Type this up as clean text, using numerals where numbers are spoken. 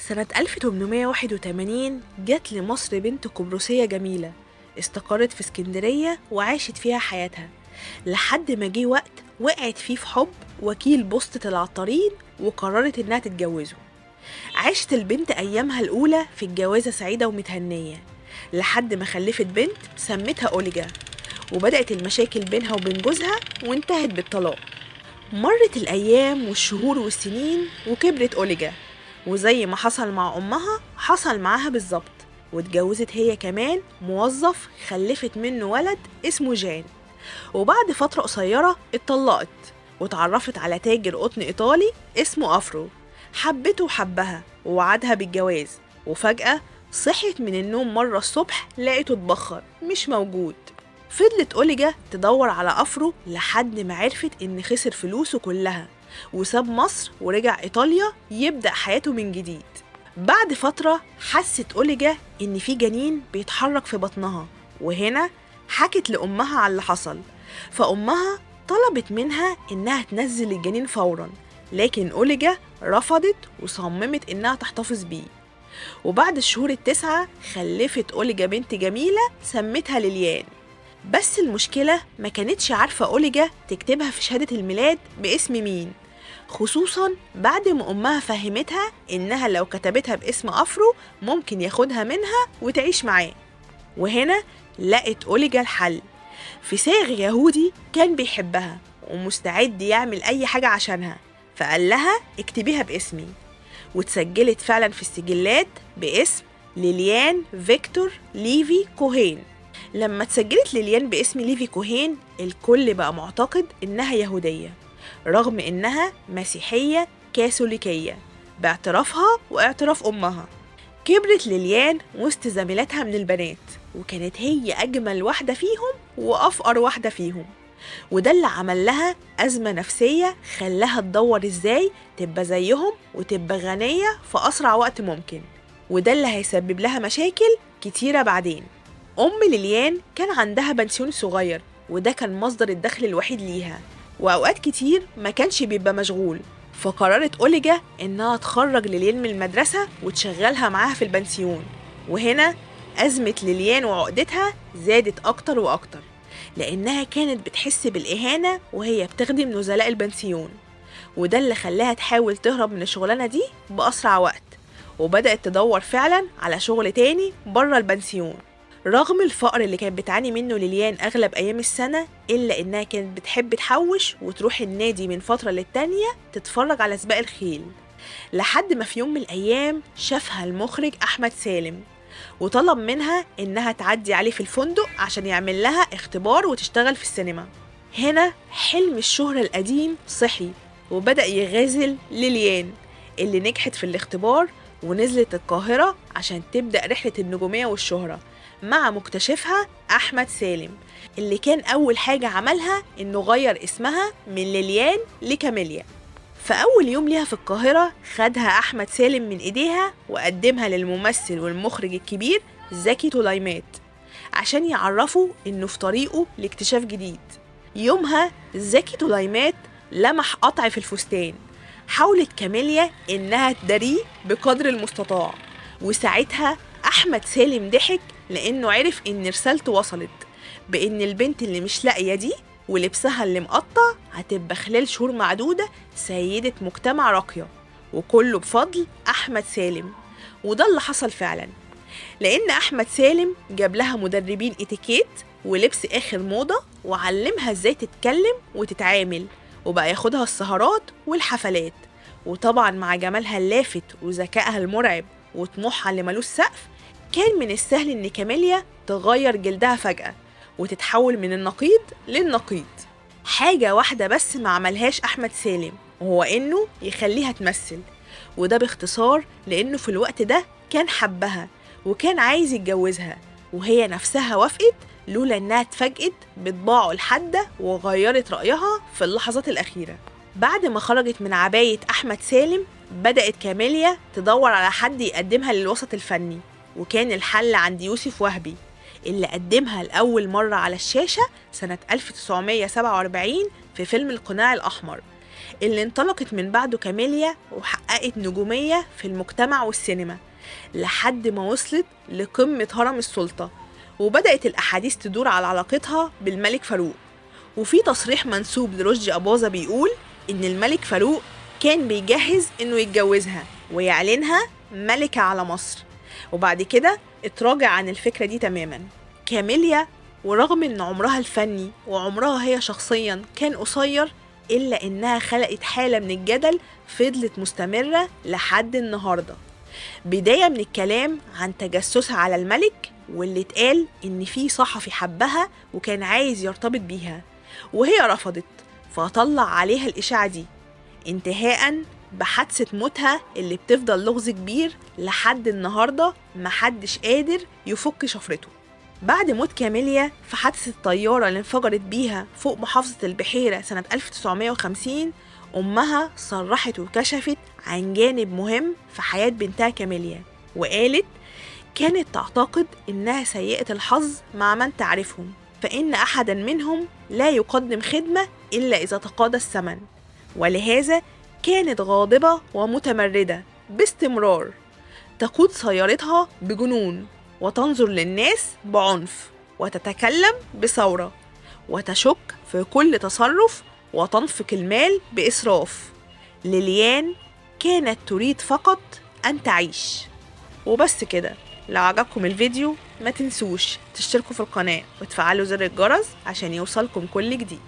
سنة 1881 جت لمصر بنت قبرصية جميلة، استقرت في اسكندرية وعاشت فيها حياتها لحد ما جه وقت وقعت فيه في حب وكيل بوسطة العطارين وقررت إنها تتجوزه. عاشت البنت أيامها الأولى في الجوازة سعيدة ومتهنية لحد ما خلفت بنت سمتها أوليجا، وبدأت المشاكل بينها وبين جوزها وانتهت بالطلاق. مرت الأيام والشهور والسنين وكبرت أوليجا، وزي ما حصل مع أمها حصل معاها بالظبط، واتجوزت هي كمان موظف خلفت منه ولد اسمه جان. وبعد فترة قصيرة اتطلقت واتعرفت على تاجر قطن إيطالي اسمه أفرو، حبته وحبها ووعدها بالجواز. وفجأة صحيت من النوم مرة الصبح لقيته اتبخر مش موجود. فضلت أوليجا تدور على أفرو لحد ما عرفت إن خسر فلوسه كلها وساب مصر ورجع إيطاليا يبدأ حياته من جديد. بعد فترة حست أوليجا إن في جنين بيتحرك في بطنها، وهنا حكت لأمها على اللي حصل، فأمها طلبت منها إنها تنزل الجنين فوراً، لكن أوليجا رفضت وصممت إنها تحتفظ بيه. وبعد الشهور التسعة خلفت أوليجا بنت جميلة سمتها ليليان. بس المشكلة ما كانتش عارفة أوليجا تكتبها في شهادة الميلاد باسم مين، خصوصاً بعد ما أمها فهمتها إنها لو كتبتها باسم أفرو ممكن ياخدها منها وتعيش معاه. وهنا لقت أوليجا الحل في صاغ يهودي كان بيحبها ومستعد يعمل أي حاجة عشانها، فقال لها اكتبيها باسمي، واتسجلت فعلاً في السجلات باسم ليليان فيكتور ليفي كوهين. لما اتسجلت ليليان باسم ليفي كوهين الكل بقى معتقد إنها يهودية رغم إنها مسيحية كاثوليكية باعترافها واعتراف أمها. كبرت ليليان وسط زميلاتها من البنات، وكانت هي أجمل واحدة فيهم وأفقر واحدة فيهم، وده اللي عمل لها أزمة نفسية خلاها تدور إزاي تبقى زيهم وتبقى غنية في أسرع وقت ممكن، وده اللي هيسبب لها مشاكل كتيرة بعدين. أم ليليان كان عندها بنسيون صغير وده كان مصدر الدخل الوحيد ليها، وأوقات كتير ما كانش بيبقى مشغول، فقررت أوليجا إنها تخرج ليليان من المدرسة وتشغلها معاها في البنسيون. وهنا أزمة ليليان وعقدتها زادت أكتر وأكتر، لأنها كانت بتحس بالإهانة وهي بتخدم نزلاء البنسيون، وده اللي خلاها تحاول تهرب من الشغلانة دي بأسرع وقت، وبدأت تدور فعلا على شغل تاني بره البنسيون. رغم الفقر اللي كانت بتعاني منه ليليان أغلب أيام السنة، إلا إنها كانت بتحب تحوش وتروح النادي من فترة للتانية تتفرج على سباق الخيل، لحد ما في يوم من الأيام شافها المخرج أحمد سالم وطلب منها إنها تعدي عليه في الفندق عشان يعمل لها اختبار وتشتغل في السينما. هنا حلم الشهرة القديم صحي وبدأ يغازل ليليان اللي نجحت في الاختبار ونزلت القاهرة عشان تبدأ رحلة النجومية والشهرة مع مكتشفها أحمد سالم، اللي كان أول حاجة عملها إنه غير اسمها من ليليان لكاميليا. فأول يوم ليها في القاهرة خدها أحمد سالم من إيديها وقدمها للممثل والمخرج الكبير زكي طليمات عشان يعرفوا إنه في طريقه لاكتشاف جديد. يومها زكي طليمات لمح قطع في الفستان، حاولت كاميليا إنها تداريه بقدر المستطاع، وساعتها أحمد سالم ضحك لأنه عرف إن رسالته وصلت، بإن البنت اللي مش لاقية دي ولبسها اللي مقطع هتبقى خلال شهور معدودة سيدة مجتمع راقية، وكله بفضل أحمد سالم. وده اللي حصل فعلا، لأن أحمد سالم جاب لها مدربين اتيكيت ولبس آخر موضة وعلمها ازاي تتكلم وتتعامل، وبقى ياخدها السهرات والحفلات. وطبعا مع جمالها اللافت وذكائها المرعب وطموحها اللي ملوش سقف كان من السهل إن كاميليا تغير جلدها فجأة وتتحول من النقيض للنقيض. حاجة واحدة بس ما عملهاش أحمد سالم، وهو إنه يخليها تمثل، وده باختصار لأنه في الوقت ده كان حبها وكان عايز يتجوزها، وهي نفسها وافقت لولا إنها اتفاجئت بطباعه الحادة وغيرت رأيها في اللحظات الأخيرة. بعد ما خرجت من عباية أحمد سالم بدأت كاميليا تدور على حد يقدمها للوسط الفني، وكان الحل عند يوسف وهبي اللي قدمها لأول مرة على الشاشة سنة 1947 في فيلم القناع الأحمر، اللي انطلقت من بعده كاميليا وحققت نجومية في المجتمع والسينما لحد ما وصلت لقمة هرم السلطة، وبدأت الأحاديث تدور على علاقتها بالملك فاروق. وفي تصريح منسوب لرشدي أباظة بيقول إن الملك فاروق كان بيجهز إنه يتجوزها ويعلنها ملكة على مصر، وبعد كده اتراجع عن الفكرة دي تماما. كاميليا ورغم إن عمرها الفني وعمرها هي شخصيا كان قصير، إلا إنها خلقت حالة من الجدل فضلت مستمرة لحد النهاردة، بداية من الكلام عن تجسسها على الملك، واللي اتقال إن في صحفي حبها وكان عايز يرتبط بيها وهي رفضت فطلع عليها الإشاعة دي، انتهاءً بحادثة موتها اللي بتفضل لغز كبير لحد النهاردة محدش قادر يفك شفرته. بعد موت كاميليا في حادثة الطيارة اللي انفجرت بيها فوق محافظة البحيرة سنة 1950، أمها صرحت وكشفت عن جانب مهم في حياة بنتها كاميليا، وقالت كانت تعتقد إنها سيئة الحظ مع من تعرفهم، فإن أحدا منهم لا يقدم خدمة إلا إذا تقاضى الثمن، ولهذا كانت غاضبة ومتمردة باستمرار، تقود سيارتها بجنون وتنظر للناس بعنف وتتكلم بثورة وتشك في كل تصرف وتنفق المال بإسراف. ليليان كانت تريد فقط أن تعيش وبس كده. لو عجبكم الفيديو ما تنسوش تشتركوا في القناة وتفعلوا زر الجرس عشان يوصلكم كل جديد.